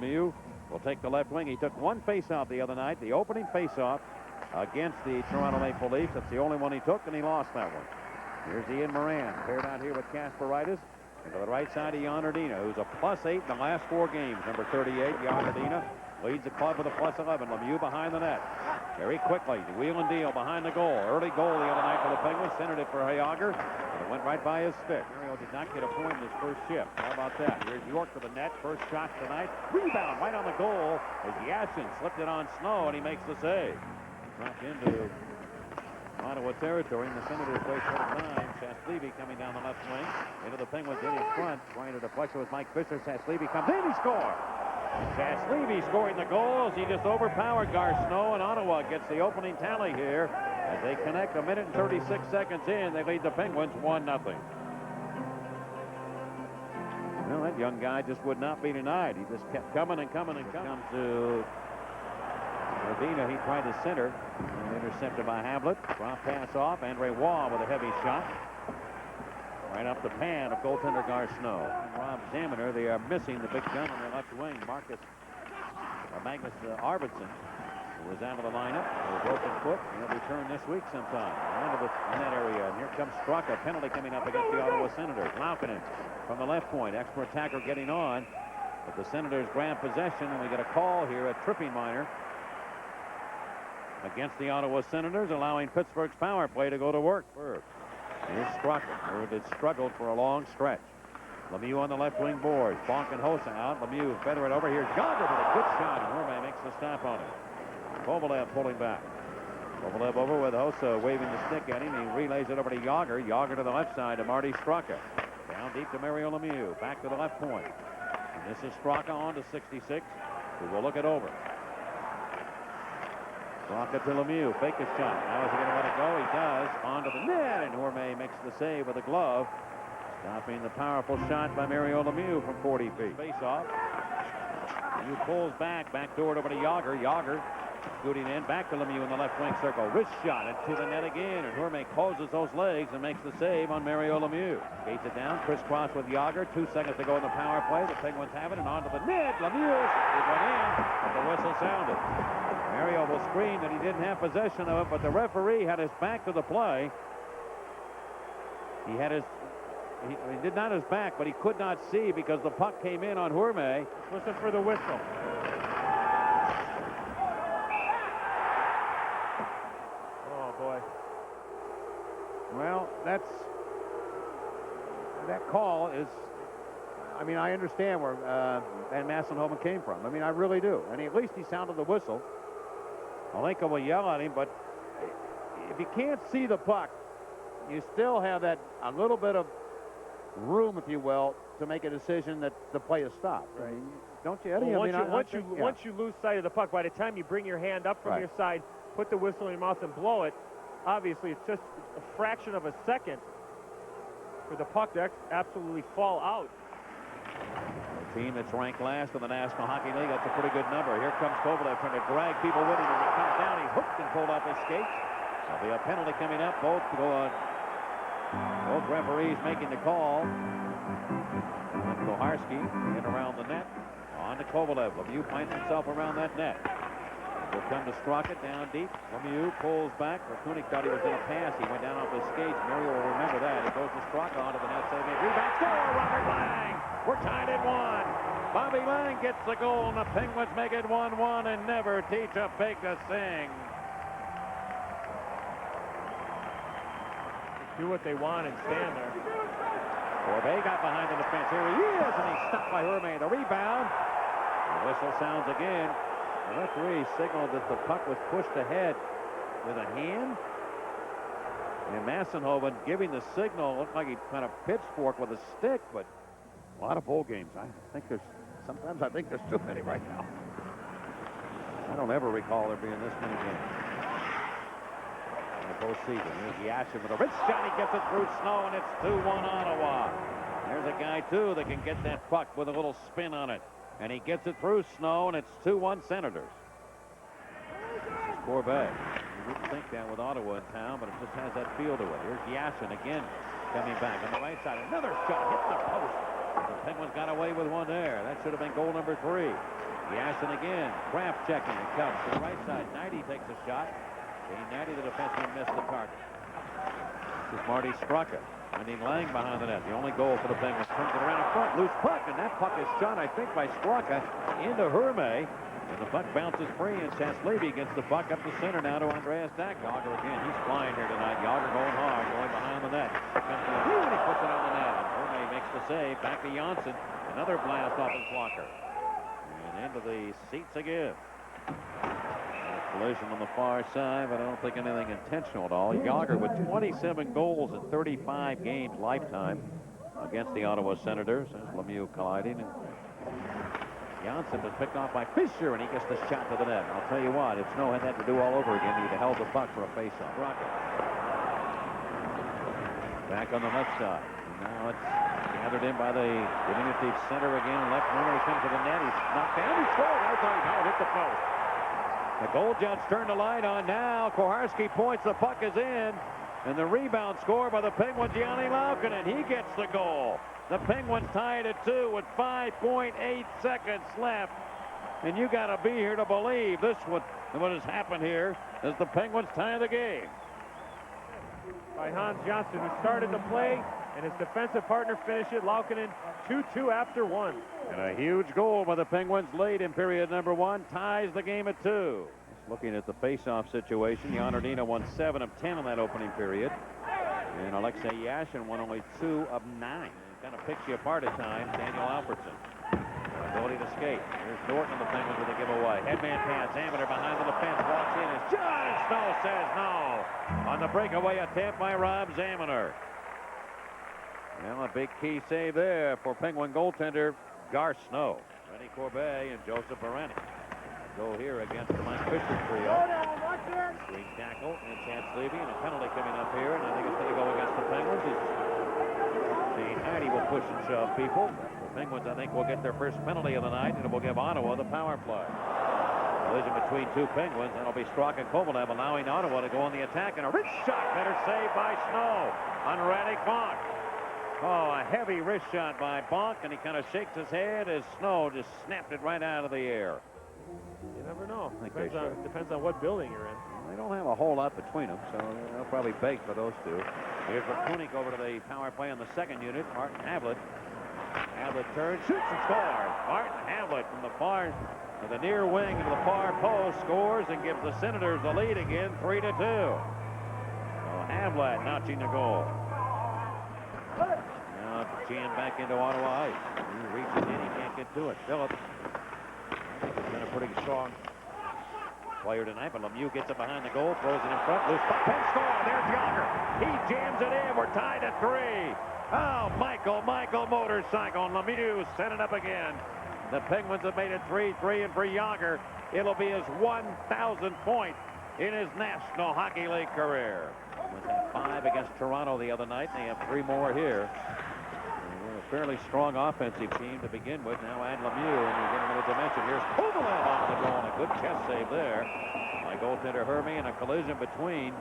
Lemieux will take the left wing. He took one face-off the other night, the opening face-off against the Toronto Maple Leafs. That's the only one he took, and he lost that one. Here's Ian Moran, paired out here with Kasperitis. And to the right side of Janardina, who's a +8 in the last 4 games. Number 38, Janardina, leads the club with a +11. Lemieux behind the net. Very quickly, the wheel and deal behind the goal. Early goal the other night for the Penguins. Centered it for Hayager. And it went right by his stick. Mario did not get a point in his first shift. How about that? Here's York for the net. First shot tonight. Rebound right on the goal as Yashin slipped it on Snow, and he makes the save. Dropped into Ottawa territory, and the Senators waste no time. Saslevi coming down the left wing into the Penguins in front. Trying to deflect with Mike Fisher. Saslevi comes in. He scores. Saslevi scoring the goals. He just overpowered Gar Snow, and Ottawa gets the opening tally here as they connect a minute and 36 seconds in. They lead the Penguins 1-0. Well, that young guy just would not be denied. He just kept coming and coming and coming. Comes to Urbina. He tried to center. Intercepted by Hamlet. Drop pass off. Andre Waugh with a heavy shot. Right up the pan of goaltender Gar Snow. Rob Zaminer, they are missing the big gun on their left wing. Magnus Arvidsson, who was out of the lineup with a broken foot. He'll return this week sometime. In that area. And here comes Straka. Penalty coming up against the Ottawa Senators. Laukkonen from the left point. Extra attacker getting on. But the Senators grab possession, and we get a call here, a tripping minor against the Ottawa Senators, allowing Pittsburgh's power play to go to work. Here's Straka, who had struggled for a long stretch. Lemieux on the left wing boards. Bonk and Hossa out. Lemieux feather it over. Here's Gardner with a good shot, and Herman makes the stop on it. Kovalev pulling back. Kovalev over with Hossa waving the stick at him. He relays it over to Yager. Yager to the left side to Marty Straka. Down deep to Mario Lemieux. Back to the left point. And this is Straka on to 66, who will look it over. Straka to Lemieux. Fake a shot. Now is he going to let it go? He does. Onto the net, and Horme makes the save with a glove. Stopping the powerful shot by Mario Lemieux from 40 feet. Face off. Lemieux pulls back door over to Yager. Yager scooting in. Back to Lemieux in the left wing circle. Wrist shot into the net again, and Horme closes those legs and makes the save on Mario Lemieux. Skates it down. Crisscross with Yager. 2 seconds to go in the power play. The Penguins have it, and onto the net. Lemieux. It went in, but the whistle sounded. Mario will scream that he didn't have possession of it, but the referee had his back to the play. He did not his back, but he could not see because the puck came in on Horme. Listen for the whistle. Oh, boy. Well, that call is, I mean, I understand where Van Massenhoven came from. I mean, I really do. And at least he sounded the whistle. Alenka will yell at him, but if you can't see the puck, you still have that a little bit of room, if you will, to make a decision that the play is stopped. Right? Don't you, Eddie? Well, once you lose sight of the puck, by the time you bring your hand up from your side, put the whistle in your mouth and blow it, obviously it's just a fraction of a second for the puck to absolutely fall out. A team that's ranked last in the National Hockey League, that's a pretty good number. Here comes Kovalev trying to drag people with him. As he comes down, he's hooked and pulled off his skates. There'll be a penalty coming up. Both referees making the call. Koharski in around the net. On to Kovalev. Lemieux finds himself around that net. Will come to Straka down deep. Lemieux pulls back. Rakunik thought he was going to pass. He went down off his skates. Mario will remember that. It goes to Straka onto the net. Saving rebound. Score! Robert Lange! We're tied at 1. Bobby Lange gets the goal, and the Penguins make it 1-1 and never teach a pig to sing. Do what they want and stand there. Corbeil got behind the defense. Here he is, and he's stopped by Herman. The rebound. The whistle sounds again. The referee signaled that the puck was pushed ahead with a hand. And Massenhoven giving the signal. Looked like he kind of pitchforked with a stick, but a lot of bowl games. Sometimes I think there's too many right now. I don't ever recall there being this many games in the postseason. Here's Yashin with a wrist shot. He gets it through Snow, and it's 2-1 Ottawa. There's a guy, too, that can get that puck with a little spin on it. And he gets it through Snow, and it's 2-1 Senators. This is Corbeil. You wouldn't think that with Ottawa in town, but it just has that feel to it. Here's Yashin again coming back on the right side. Another shot hit the post. The Penguins got away with one there. That should have been goal number 3. Yasin again. Kraft checking. It comes to the right side. Knighty takes a shot. Shane Knighty, the defenseman, missed the target. This is Marty Straka. Finding Lange behind the net. The only goal for the Penguins. Turns it around in front. Loose puck. And that puck is shot, I think, by Straka into Herme. And the puck bounces free, and Saslevi gets the puck up the center now to Andreas Dak. Yager again. He's flying here tonight. Yager going hard, going behind the net. Comes to the view, and he puts it on the net. And Herme makes the save. Back to Janssen. Another blast off his blocker. And into the seats again. Collision on the far side, but I don't think anything intentional at all. Yager with 27 goals in 35 games lifetime against the Ottawa Senators. There's Lemieux colliding. And Janssen was picked off by Fisher, and he gets the shot to the net. I'll tell you what, if Snow had that to do all over again, he'd have held the puck for a faceoff. Rocket. Back on the left side. And now it's gathered in by the diminutive center again. Left winger, he comes to the net. He's knocked down. He scored. I thought he hit the post. The goal judge turned the light on now. Koharski points. The puck is in. And the rebound scored by the Penguins, Jani Laukkanen. He gets the goal. The Penguins tied at 2 with 5.8 seconds left. And you got to be here to believe this what has happened here as the Penguins tie the game. By Hans Johnsson, who started the play, and his defensive partner finished it. Laukkanen 2-2 after 1. And a huge goal by the Penguins late in period number 1 ties the game at 2. Looking at the face-off situation, Janardina won 7 of 10 in that opening period. And Alexei Yashin won only 2 of 9. It kind of picks you apart at times. Daniel Alfredson. Ability to skate. Here's Norton and the Penguins with a giveaway. Headman pass. Amiter behind the defense. Walks in. It's John Snow says no. On the breakaway attempt by Rob Zaminer. Well, a big key save there for Penguin goaltender Gar Snow. Rennie Corbet and Joseph Barani go here against the Mike Fisher trio. Screen tackle and Chance Levy, and a penalty coming up here, and I think it's going to go against the Penguins. Shane Knighty will push and shove people. The Penguins, I think, will get their first penalty of the night, and it will give Ottawa the power play. Collision between two Penguins. That'll be Strzok and Kovalev, allowing Ottawa to go on the attack, and a wrist shot. Better saved by Snow on Radek Bonk. Oh, a heavy wrist shot by Bonk, and he kind of shakes his head as Snow just snapped it right out of the air. You never know. Depends on what building you're in. They don't have a whole lot between them, so they'll probably beg for those two. Here's Rakunik over to the power play on the second unit. Martin Havlat. Havlat turns, shoots, and scores. Martin Havlat from the far, the near wing of the far post, scores and gives the Senators the lead again, 3-2. So Havlat notching the goal. Now jammed back into Ottawa ice. He reaches in, he can't get to it. Phillips. He's been a pretty strong player tonight, but Lemieux gets it behind the goal, throws it in front, loose puck, and score. There's Yager. He jams it in. We're tied at 3. Oh, Michael motorcycle, and Lemieux set it up again. The Penguins have made it 3-3, and for Yager, it'll be his 1,000th point in his National Hockey League career. Within 5 against Toronto the other night, they have 3 more here. A fairly strong offensive team to begin with. Now add Lemieux, and you get another dimension. Here's Kovalev off the goal, and a good chest save there by goaltender Hermy, and a collision between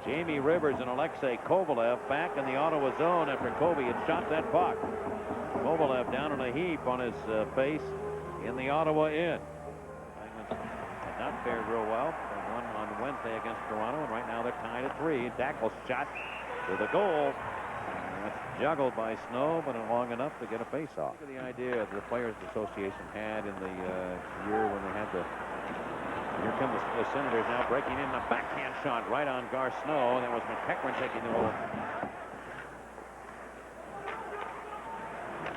Jamie Rivers and Alexei Kovalev back in the Ottawa zone after Kobe had shot that puck. Kovalev down in a heap on his face in the Ottawa end. Penguins have not fared real well. They won on Wednesday against Toronto, and right now they're tied at 3. Dackle's shot to the goal. That's juggled by Snow, but long enough to get a face-off. The idea that the Players Association had in the year when they had the... Here come the Senators now breaking in. A backhand shot right on Gar Snow. That was McEachran taking the little...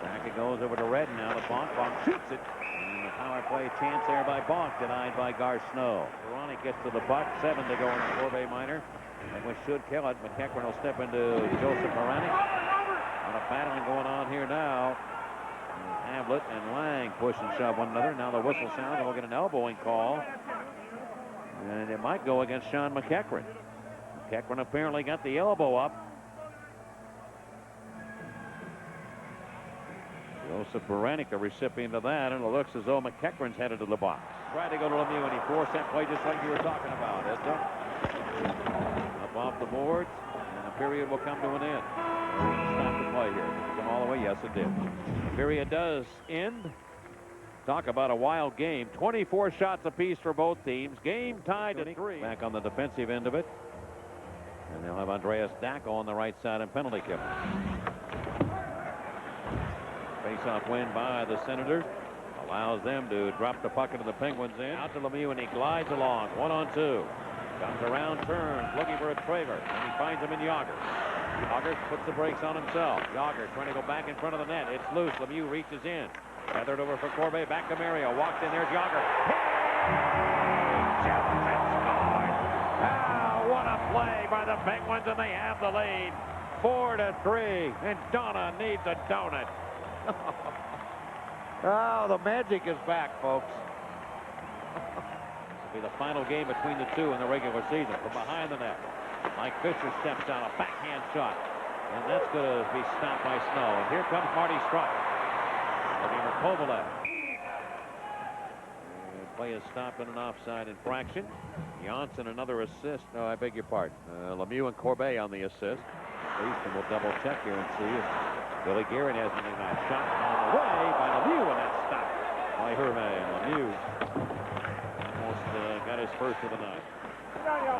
Back it goes over to Red now. The Bonk shoots it. And the power play chance there by Bonk, denied by Gar Snow. Veronic gets to the puck. 7 to go in the Corbe minor. Penguins should kill it. McEachran will step into Joseph Maranic. A lot of battling going on here now. Havlat and Lange push and shove one another. Now the whistle sounds, and we'll get an elbowing call. And it might go against Sean McEachran. McEachran apparently got the elbow up. Joseph Baranic, a recipient of that, and it looks as though McEachran's headed to the box. Tried to go to Lemieux, and he forced that play just like you were talking about, isn't it? Up off the boards, and the period will come to an end. Stop the play here. Come all the way? Yes, it did. The period does end. Talk about a wild game. 24 shots apiece for both teams. Game tied at 3. Back on the defensive end of it. And they'll have Andreas Dacko on the right side and penalty kill. Face-off win by the Senators. Allows them to drop the puck into the Penguins in. Out to Lemieux, and he glides along. 1-on-2. Comes around, turns, looking for a Traver. And he finds him in Yager. Yager puts the brakes on himself. Yager trying to go back in front of the net. It's loose. Lemieux reaches in. Feathered over for Corbet. Back to Mario. Walks in. There's Yager. Jefferson scored. Ah, what a play by the Penguins, and they have the lead. 4-3. And Donna needs a donut. Oh, the magic is back, folks. This will be the final game between the two in the regular season. From behind the net, Mike Fisher steps out, a backhand shot. And that's going to be stopped by Snow. And here comes Marty Struck. Looking for Kovalev. Play is stopped in an offside infraction. Janssen another assist. No, I beg your pardon. Lemieux and Corbet on the assist. Easton will double check here and see if Billy Guerin has anything on. Shot on the way by Lemieux, and that's stopped by Hervé. Lemieux almost got his first of the night.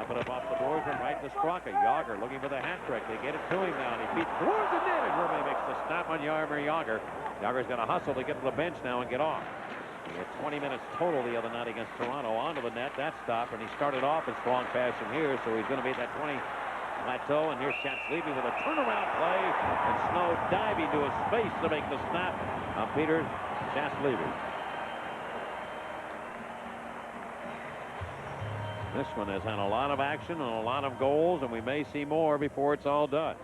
Put up off the boards and right to Straka. Yager looking for the hat trick. They get it to him now, and he beats towards the net, and Hervé makes the stop on Jaromir Yager. Yager's going to hustle to get to the bench now and get off. He had 20 minutes total the other night against Toronto. Onto the net, that stop, and he started off in strong fashion here, so he's going to be at that 20 plateau. And here's Chatsleavy with a turnaround play, and Snow diving to his face to make the snap on Peter Chatsleavy. This one has had a lot of action and a lot of goals, and we may see more before it's all done.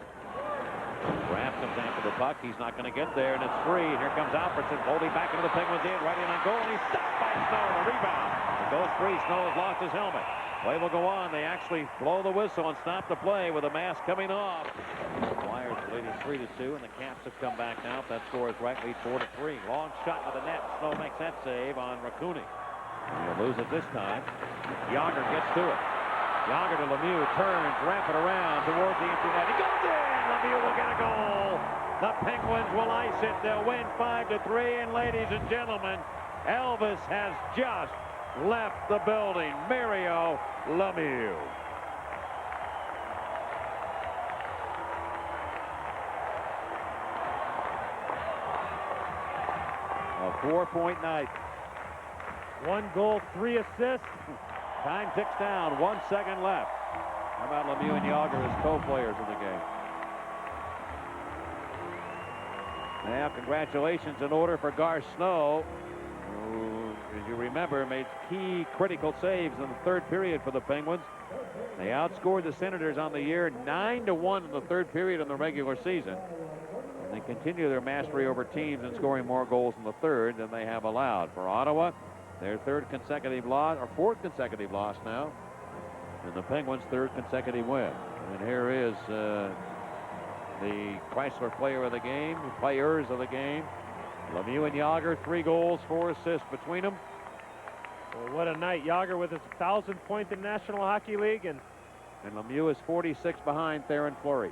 Graff comes after the puck. He's not going to get there, and it's free. And here comes Alfredson holding back into the Penguins in, right in on goal, and he's stopped by Snow. The rebound. It goes free. Snow has lost his helmet. Play will go on. They actually blow the whistle and stop the play with the mask coming off. Flyers lead is 3-2, and the Caps have come back now. If that score is right, lead 4-3. Long shot to the net. Snow makes that save on Raccooni. He'll lose it this time. Yager gets to it. Yager to Lemieux, turns, wrap it around towards the empty net. He goes in! Lemieux will get a goal. The Penguins will ice it. They'll win 5-3. And ladies and gentlemen, Elvis has just left the building. Mario Lemieux. A 4-point night. 1 goal, 3 assists. Time ticks down. 1 second left. How about Lemieux and Yager as co-players in the game? Now, congratulations in order for Gar Snow, who, as you remember, made key critical saves in the third period for the Penguins. They outscored the Senators on the year 9-1 in the third period in the regular season. And they continue their mastery over teams in scoring more goals in the third than they have allowed. For Ottawa, their third consecutive loss, or fourth consecutive loss now, and the Penguins' third consecutive win. And here is the Chrysler player of the game, players of the game. Lemieux and Yager, 3 goals, 4 assists between them. Well, what a night. Yager with his 1,000th point in National Hockey League. And Lemieux is 46 behind Theoren Fleury.